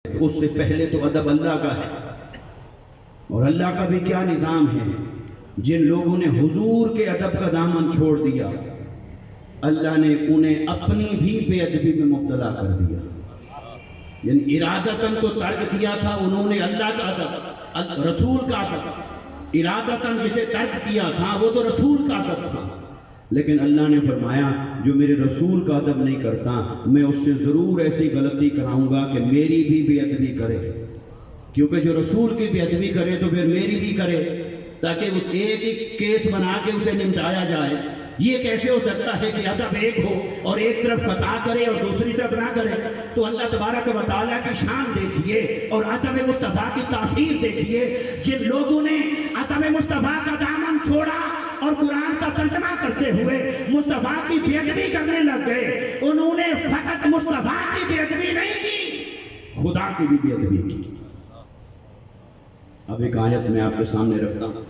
اس سے پہلے تو ادب اللہ کا ہے، اور اللہ کا بھی کیا نظام ہے. جن لوگوں نے حضور کے ادب کا دامن چھوڑ دیا، اللہ نے انہیں اپنی بھی بے ادبی میں مبتلا کر دیا. یعنی ارادتاً تو ترک کیا تھا انہوں نے اللہ کا ادب، رسول کا ادب. ارادتاً جسے ترک کیا تھا وہ تو رسول کا ادب تھا، لیکن اللہ نے فرمایا جو میرے رسول کا ادب نہیں کرتا میں اس سے ضرور ایسی غلطی کراؤں گا کہ میری بھی بے ادبی کرے. کیونکہ جو رسول کی بے ادبی کرے تو پھر میری بھی کرے، تاکہ اس ایک ایک کیس بنا کے اسے نمٹایا جائے. یہ کیسے ہو سکتا ہے کہ ادب ایک ہو اور ایک طرف خطا کرے اور دوسری طرف نہ کرے؟ تو اللہ تبارک و تعالیٰ کی شان دیکھیے اور ادب مصطفیٰ کی تاثیر دیکھیے. جن لوگوں نے ادب مصطفیٰ کا دامن چھوڑا اور قرآن کا ترجمہ کرتے ہوئے مصطفیٰ کی بے ادبی کرنے لگ گئے، انہوں نے فقط مصطفیٰ کی بے ادبی نہیں کی، خدا کی بھی بے ادبی کی. اب ایک آیت میں آپ کے سامنے رکھتا ہوں،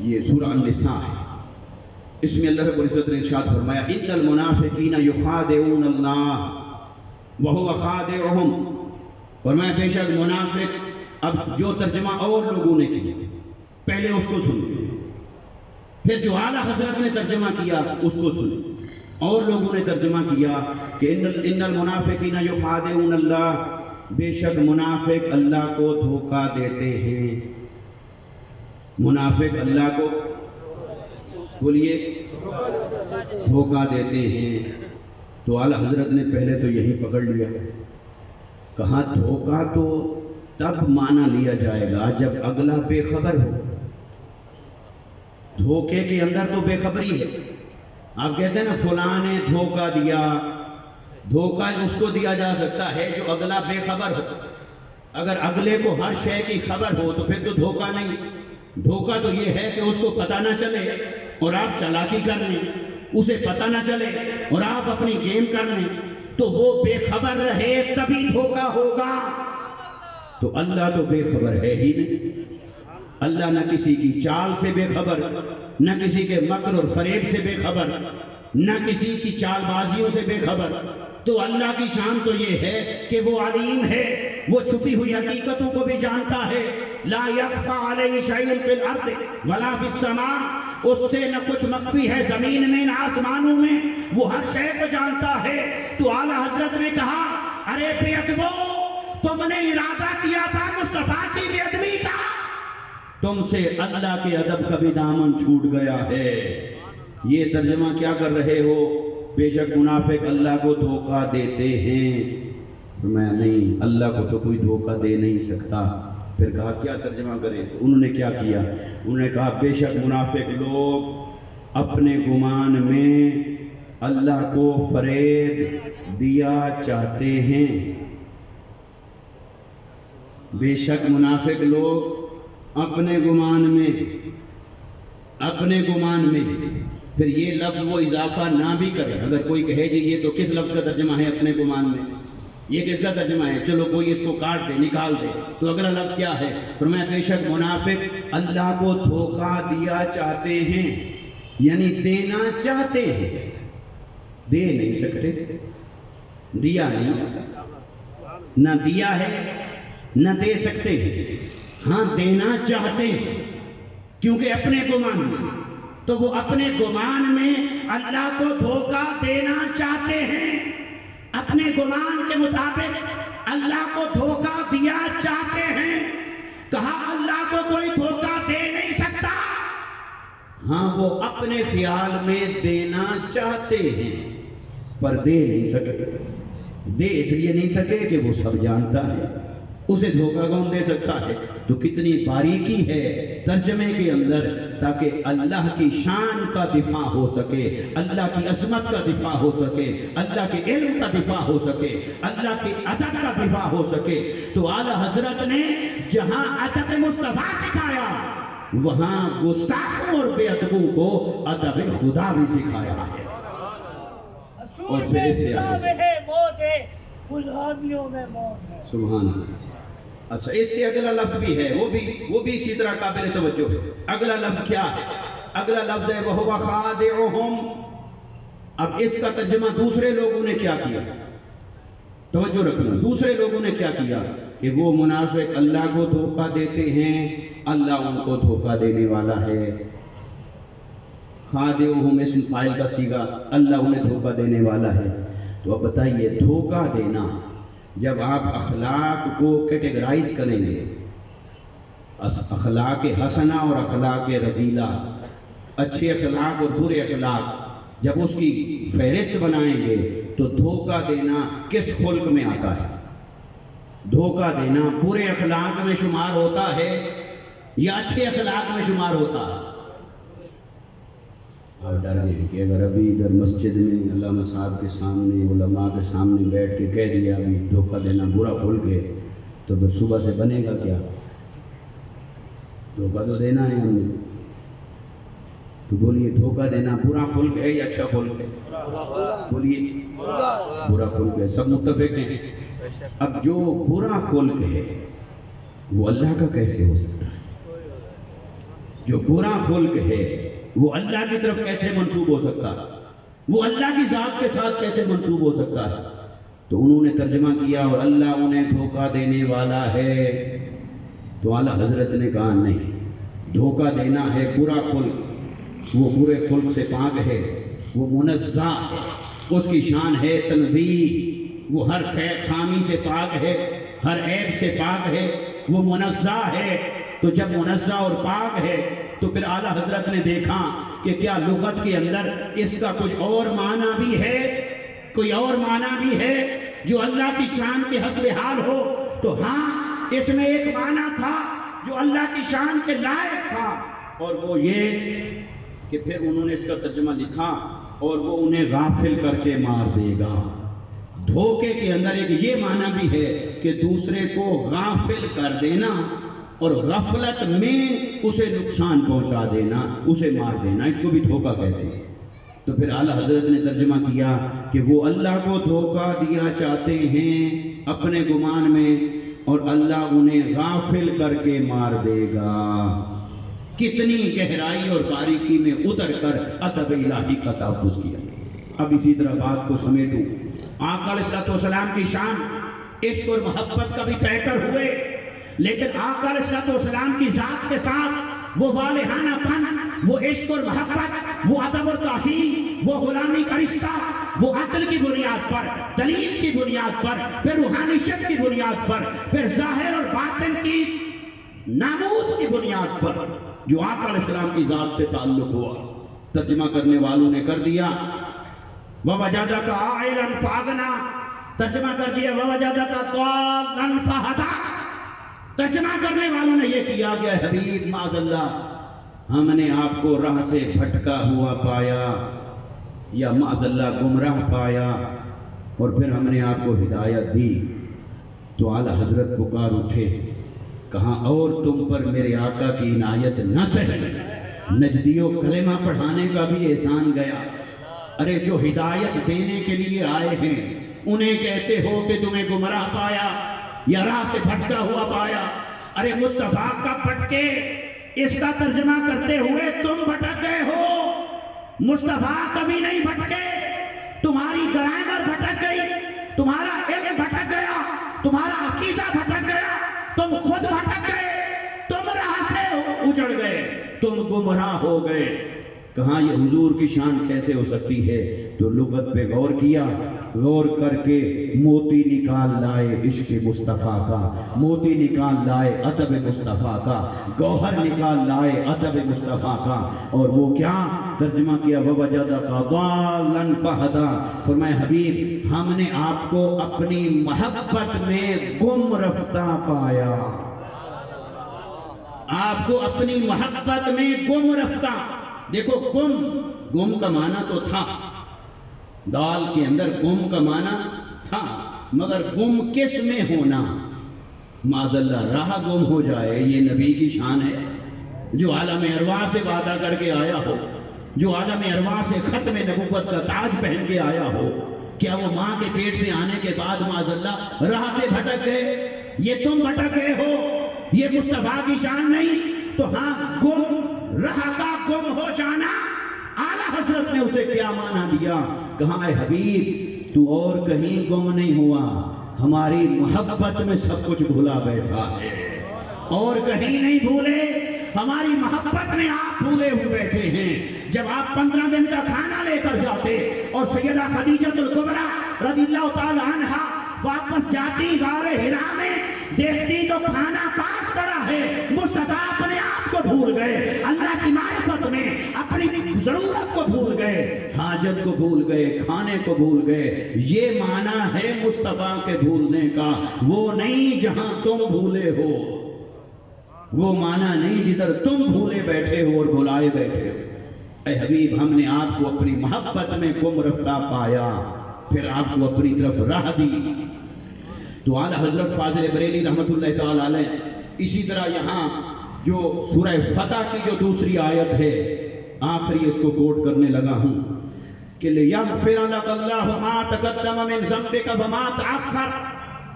یہ سورہ النساء ہے. اس میں اللہ رب العزت نے ارشاد فرمایا ان المنافقین یخادعون اللہ وهو خادعهم. فرمایا بے شک منافق، اب جو ترجمہ اور لوگوں نے کیا پہلے اس کو سنیں، پھر جو اعلیٰ حضرت نے ترجمہ کیا اس کو سنیں. اور لوگوں نے ترجمہ کیا کہ ان المنافقین یخادعون اللہ، بے شک منافق اللہ کو دھوکہ دیتے ہیں. منافق اللہ کو بولیے دھوکہ دیتے ہیں. تو اعلیٰ حضرت نے پہلے تو یہی پکڑ لیا، کہا دھوکہ تو تب مانا لیا جائے گا جب اگلا بے خبر ہو. دھوکے کے اندر تو بے خبری ہے. آپ کہتے ہیں نا فلاں نے دھوکہ دیا، دھوکہ اس کو دیا جا سکتا ہے جو اگلا بے خبر ہو. اگر اگلے کو ہر شے کی خبر ہو تو پھر تو دھوکہ نہیں. دھوکہ تو یہ ہے کہ اس کو پتہ نہ چلے اور آپ چالاکی کر لیں، اسے پتہ نہ چلے اور آپ اپنی گیم کر لیں، تو وہ بے خبر رہے تبھی دھوکہ ہوگا. تو اللہ تو بے خبر ہے ہی نہیں. اللہ نہ کسی کی چال سے بے خبر، نہ کسی کے مکر اور فریب سے بے خبر، نہ کسی کی چال بازیوں سے بے خبر. تو اللہ کی شان تو یہ ہے کہ وہ علیم ہے، وہ چھپی ہوئی حقیقتوں کو بھی جانتا ہے. لا یخفی علیہ شیء فی الارض ولا فی السماء، اس سے نہ کچھ مخفی ہے زمین میں نہ آسمانوں میں، وہ ہر شے کو جانتا ہے. تو اعلیٰ حضرت نے کہا ارے بے ادبو، تم نے ارادہ کیا تھا مصطفیٰ کی بے ادبی کا، تم سے اللہ کے ادب کا بھی دامن چھوٹ گیا ہے. یہ ترجمہ کیا کر رہے ہو؟ بے شک منافق اللہ کو دھوکہ دیتے ہیں. میں نہیں، اللہ کو تو کوئی دھوکہ دے نہیں سکتا. پھر کہا کیا ترجمہ کریں؟ انہوں نے کیا کیا؟ انہوں نے کہا بے شک منافق لوگ اپنے گمان میں اللہ کو فریب دیا چاہتے ہیں. بے شک منافق لوگ اپنے گمان میں پھر یہ لفظ وہ اضافہ نہ بھی کرے. اگر کوئی کہے جی یہ تو کس لفظ کا ترجمہ ہے اپنے گمان میں، یہ کس کا ترجمہ ہے، چلو کوئی اس کو کاٹ دے نکال دے، تو اگلا لفظ کیا ہے؟ فرمایا بے شک منافق اللہ کو دھوکہ دیا چاہتے ہیں، یعنی دینا چاہتے ہیں، دے نہیں سکتے. دیا نہیں، نہ دیا ہے نہ دے سکتے ہیں. ہاں دینا چاہتے ہیں کیونکہ اپنے گمان میں، تو وہ اپنے گمان میں اللہ کو دھوکہ دینا چاہتے ہیں. اپنے گمان کے مطابق اللہ کو دھوکہ دیا چاہتے ہیں. کہا اللہ کو کوئی دھوکہ دے نہیں سکتا. ہاں وہ اپنے خیال میں دینا چاہتے ہیں پر دے نہیں سکتے. دے اس لیے نہیں سکے کہ وہ سب جانتا ہے، اسے دھوکہ کون دے سکتا ہے؟ تو کتنی باریکی ہے ترجمے کے اندر، تاکہ اللہ کی شان کا دفاع ہو سکے، اللہ کی عظمت کا دفاع ہو سکے، اللہ کے علم کا دفاع ہو سکے، اللہ کے ادب کا دفاع ہو سکے. تو اعلیٰ حضرت نے جہاں ادب مصطفیٰ سکھایا وہاں گستاخوں اور بے ادبوں کو ادب خدا بھی سکھایا ہے. اور پھر اس سے سبحان اللہ. اچھا اس سے اگلا لفظ بھی ہے، وہ بھی اسی طرح قابل توجہ ہے. اگلا لفظ کیا ہے؟ اگلا لفظ ہے وَهُوَ خَادِعُهُمْ. اب اس کا ترجمہ دوسرے لوگوں نے کیا کیا؟ توجہ رکھنا. دوسرے لوگوں نے کیا کیا کہ وہ منافق اللہ کو دھوکہ دیتے ہیں، اللہ ان کو دھوکہ دینے والا ہے. خادعهم اسم فاعل کا صیغہ، اللہ انہیں دھوکہ دینے والا ہے. تو اب بتائیے دھوکہ دینا، جب آپ اخلاق کو کیٹیگرائز کریں گے، اخلاق حسنہ اور اخلاق رذیلہ، اچھے اخلاق اور برے اخلاق، جب اس کی فہرست بنائیں گے تو دھوکہ دینا کس خلق میں آتا ہے؟ دھوکہ دینا برے اخلاق میں شمار ہوتا ہے یا اچھے اخلاق میں شمار ہوتا ہے؟ آپ ڈر گئے کہ اگر ابھی ادھر مسجد میں علامہ صاحب کے سامنے، علماء کے سامنے بیٹھ کے کہہ دیا ابھی دھوکہ دینا برا خلق ہے، تو پھر صبح سے بنے گا کیا؟ دھوکہ تو دینا ہے ہم نے. تو بولیے دھوکہ دینا برا خلق ہے یا اچھا خلق ہے؟ بولیے برا خلق ہے. سب متفق ہیں. اب جو برا خلق ہے وہ اللہ کا کیسے ہو سکتا ہے؟ جو برا خلق ہے وہ اللہ کی طرف کیسے منسوب ہو سکتا ہے؟ وہ اللہ کی ذات کے ساتھ کیسے منسوب ہو سکتا ہے؟ تو انہوں نے ترجمہ کیا اور اللہ انہیں دھوکہ دینے والا ہے. تو اعلیٰ حضرت نے کہا نہیں، دھوکہ دینا ہے برا خلق، وہ برے خلق سے پاک ہے، وہ منزہ، اس کی شان ہے تنزیہ، وہ ہر خامی سے پاک ہے، ہر عیب سے پاک ہے، وہ منزہ ہے. تو جب منزہ اور پاک ہے تو پھر اعلیٰ حضرت نے دیکھا کہ کیا لغت کے اندر اس کا کچھ اور معنی بھی ہے، کوئی اور معنی بھی ہے جو اللہ کی شان کے حسب حال ہو؟ تو ہاں، اس میں ایک معنی تھا جو اللہ کی شان کے لائق تھا، اور وہ یہ کہ پھر انہوں نے اس کا ترجمہ لکھا اور وہ انہیں غافل کر کے مار دے گا. دھوکے کے اندر ایک یہ معنی بھی ہے کہ دوسرے کو غافل کر دینا اور غفلت میں اسے نقصان پہنچا دینا، اسے مار دینا، اس کو بھی دھوکہ کہتے ہیں. تو پھر اعلیٰ حضرت نے ترجمہ کیا کہ وہ اللہ کو دھوکہ دیا چاہتے ہیں اپنے گمان میں، اور اللہ انہیں غافل کر کے مار دے گا. کتنی گہرائی اور باریکی میں اتر کر ادب الہی کا تحفظ کیا. اب اسی طرح بات کو سمیٹوں. آقا علیہ السلام کی شان عشق اور محبت کا بھی پیکر ہوئے، لیکن آقا علیہ السلام کی ذات کے ساتھ وہ والہانہ پن، وہ عشق اور محبت، وہ ادب اور تعظیم، وہ غلامی کا رشتہ، وہ عقل کی بنیاد پر، دلیل کی بنیاد پر، پھر روحانیت کی بنیاد پر، پھر ظاہر اور باطن کی ناموس کی بنیاد پر جو آقا علیہ السلام کی ذات سے تعلق ہوا. ترجمہ کرنے والوں نے کر دیا وَوَجَدَكَ عَائِلًا فَأَغْنَىٰ، ترجمہ کر دیا وَوَجَدَكَ ضَالًّا فَهَدَىٰ. ترجمہ کرنے والوں نے یہ کیا کہ حبیب معاذ اللہ، ہم نے آپ کو راہ سے بھٹکا ہوا پایا یا معاذ اللہ گمراہ پایا، اور پھر ہم نے آپ کو ہدایت دی. تو اعلیٰ حضرت پکار اٹھے، کہاں اور تم پر میرے آقا کی عنایت نہ سہی، نجدیوں کلمہ پڑھانے کا بھی احسان گیا. ارے جو ہدایت دینے کے لیے آئے ہیں انہیں کہتے ہو کہ تمہیں گمراہ پایا یا راہ سے بھٹکا ہوا پایا. ارے مصطفیٰ کا پھٹکے، اس کا ترجمہ کرتے ہوئے تم بھٹک گئے ہو. مصطفیٰ کبھی نہیں بھٹکے، تمہاری گرامر بھٹک گئی، تمہارا علم بھٹک گیا، تمہارا عقیدہ بھٹک گیا، تم خود بھٹک گئے، تم راہ سے اجڑ گئے، تم گمراہ ہو گئے. کہاں یہ حضور کی شان کیسے ہو سکتی ہے؟ تو لغت پہ غور کیا، غور کر کے موتی نکال لائے عشق مصطفیٰ کا، موتی نکال لائے ادب مصطفیٰ کا، گوہر نکال لائے ادب مصطفیٰ کا. اور وہ کیا ترجمہ کیا وَوَجَدَكَ ضَالًّا فَهَدَىٰ. فرمایا حبیب، ہم نے آپ کو اپنی محبت میں گم رفتہ پایا، آپ کو اپنی محبت میں گم رفتہ. دیکھو گم کا معنی تو تھا، دال کے اندر گم کا معنی تھا، مگر گم کس میں ہونا؟ معاذ اللہ راہ گم ہو جائے یہ نبی کی شان ہے؟ جو عالم ارواح سے وعدہ کر کے آیا ہو، جو عالم ارواح سے ختم نبوت کا تاج پہن کے آیا ہو، کیا وہ ماں کے پیٹ سے آنے کے بعد معاذ اللہ راہ سے بھٹک گئے؟ یہ تم بھٹک گئے ہو، یہ مصطفیٰ کی شان نہیں. تو ہاں گم، راہ کا گم ہو جانا، اعلیٰ حضرت نے اسے کیا معنی دیا؟ کہاں اے حبیب تو اور کہیں گم نہیں ہوا، ہماری محبت میں سب کچھ بھولا بیٹھا ہے، اور کہیں نہیں بھولے، ہماری محبت میں آپ بھولے ہوئے بیٹھے ہیں۔ جب آپ 15 دن کا کھانا لے کر جاتے اور سیدہ خدیجہ الکبریٰ رضی اللہ تعالی عنہا واپس جاتی غار حرا میں، دیکھتی تو کھانا پاس پڑا ہے، مصطفیٰ اپنے آپ کو بھول گئے، اللہ کی معرفت میں اپنی ضرورت کو بھول گئے، حاجت کو بھول گئے، کھانے کو بھول گئے۔ یہ معنی ہے مصطفیٰ کے بھولنے کا، وہ نہیں جہاں تم بھولے ہو، وہ معنی نہیں جدھر تم بھولے بیٹھے ہو اور بھلائے بیٹھے ہو۔ اے حبیب، ہم نے آپ کو اپنی محبت میں گم رفتہ پایا، پھر آپ کو اپنی طرف راہ دی۔ تو اعلیٰ حضرت فاضل بریلی رحمت اللہ تعالی علیہ اسی طرح یہاں جو سورہ فتح کی جو دوسری آیت ہے، آخری اس کو کوٹ کرنے لگا ہوں کہ لِيَغْفِرَ لَكَ اللَّهُ مَا تَقَدَّمَ مِن ذَنبِكَ وَمَا تَأَخَّرَ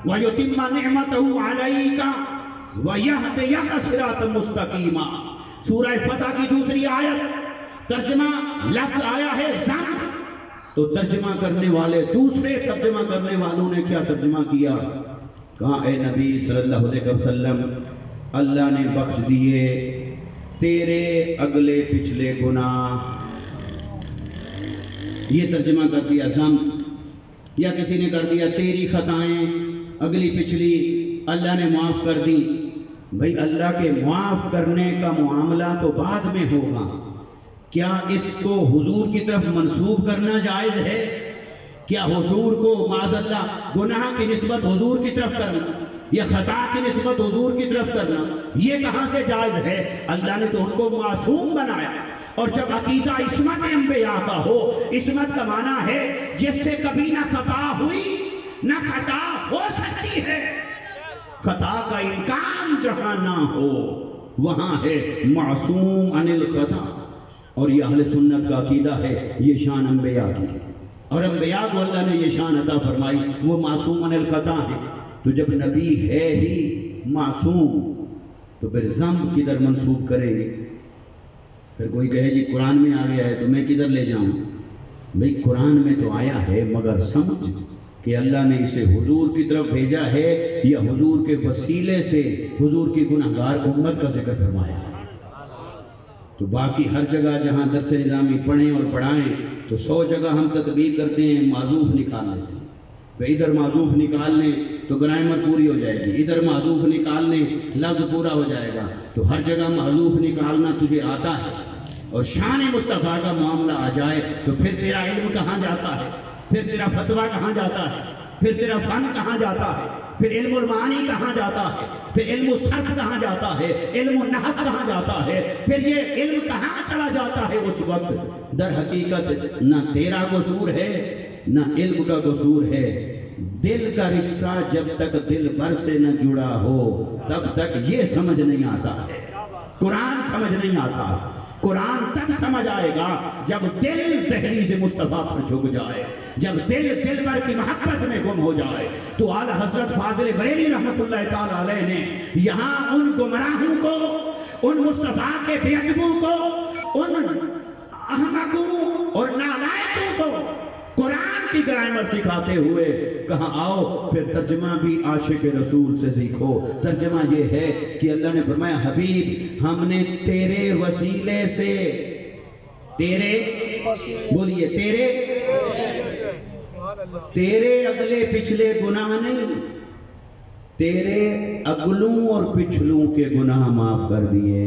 وَيُتِمَّ نِعْمَتَهُ عَلَيْكَ وَيَهْدِيَكَ صِرَاطًا مُسْتَقِيمًا۔ سورہ فتح کی دوسری آیت، ترجمہ لفظ آیا ہے ذنب، تو ترجمہ کرنے والے، دوسرے ترجمہ کرنے والوں نے کیا ترجمہ کیا؟ کہا اے نبی صلی اللہ علیہ وسلم، اللہ نے بخش دیے تیرے اگلے پچھلے گناہ، یہ ترجمہ کر دیا ذنب، یا کسی نے کر دیا تیری خطائیں اگلی پچھلی اللہ نے معاف کر دی۔ بھئی اللہ کے معاف کرنے کا معاملہ تو بعد میں ہوگا، کیا اس کو حضور کی طرف منسوب کرنا جائز ہے؟ کیا حضور کو معاذ اللہ گناہ کی نسبت حضور کی طرف کرنا یا خطا کی نسبت حضور کی طرف کرنا، یہ کہاں سے جائز ہے؟ اللہ نے تو ان کو معصوم بنایا۔ اور جب عقیدہ عصمت انبیاء کا ہو، عصمت کا معنی ہے جس سے کبھی نہ خطا ہوئی نہ خطا ہو سکتی ہے، خطا کا امکان جہاں نہ ہو وہاں ہے معصوم عن الخطا۔ اور یہ اہل سنت کا عقیدہ ہے، یہ شان انبیاء کی ہے، اور انبیاء کو اللہ نے یہ شان عطا فرمائی، وہ معصوم عن الخطا ہے۔ تو جب نبی ہے ہی معصوم تو پھر ذنب کدھر منسوب کریں گے؟ پھر کوئی کہے جی قرآن میں آ گیا ہے تو میں کدھر لے جاؤں؟ بھئی قرآن میں تو آیا ہے، مگر سمجھ کہ اللہ نے اسے حضور کی طرف بھیجا ہے یا حضور کے وسیلے سے حضور کی گناہگار امت کا ذکر فرمایا ہے۔ تو باقی ہر جگہ جہاں درس نظامی پڑھیں اور پڑھائیں تو 100 جگہ ہم تطبیق کرتے ہیں، معذوف نکال لیتے ہیں، ادھر معذوف نکال لیں تو گرامر پوری ہو جائے گی، ادھر معذوف نکال لیں لفظ پورا ہو جائے گا۔ تو ہر جگہ معذوف نکالنا تجھے آتا ہے اور شان مصطفیٰ کا معاملہ آ جائے تو پھر تیرا علم کہاں جاتا ہے، پھر تیرا فتویٰ کہاں جاتا ہے، پھر تیرا فن کہاں جاتا ہے، پھر علم المعانی کہاں جاتا ہے، پھر علم الصرف کہاں جاتا ہے، علم النحو کہاں جاتا ہے، پھر یہ علم کہاں چلا جاتا ہے؟ اس وقت در حقیقت نہ تیرا قصور ہے نہ علم کا قصور ہے، دل کا رشتہ جب تک دل بھر سے نہ جڑا ہو تب تک یہ سمجھ نہیں آتا ہے، قرآن سمجھ نہیں آتا۔ قرآن تب سمجھ آئے گا جب دل دہلیز مصطفیٰ پر جھک جائے، جب دل بھر کی محبت میں گم ہو جائے۔ تو اعلیٰ حضرت فاضل بریلی رحمت اللہ تعالی علیہ نے یہاں ان گمراہوں کو، ان مصطفیٰ کے بے ادبوں کو، ان احمقوں اور نالائقوں کو قرآن کی گرامر سکھاتے ہوئے کہا آؤ پھر ترجمہ بھی عاشق رسول سے سیکھو۔ ترجمہ یہ ہے کہ اللہ نے فرمایا حبیب ہم نے تیرے وسیلے سے، تیرے بولیے تیرے اگلے پچھلے گناہ نہیں، تیرے اگلوں اور پچھلوں کے گناہ معاف کر دیے۔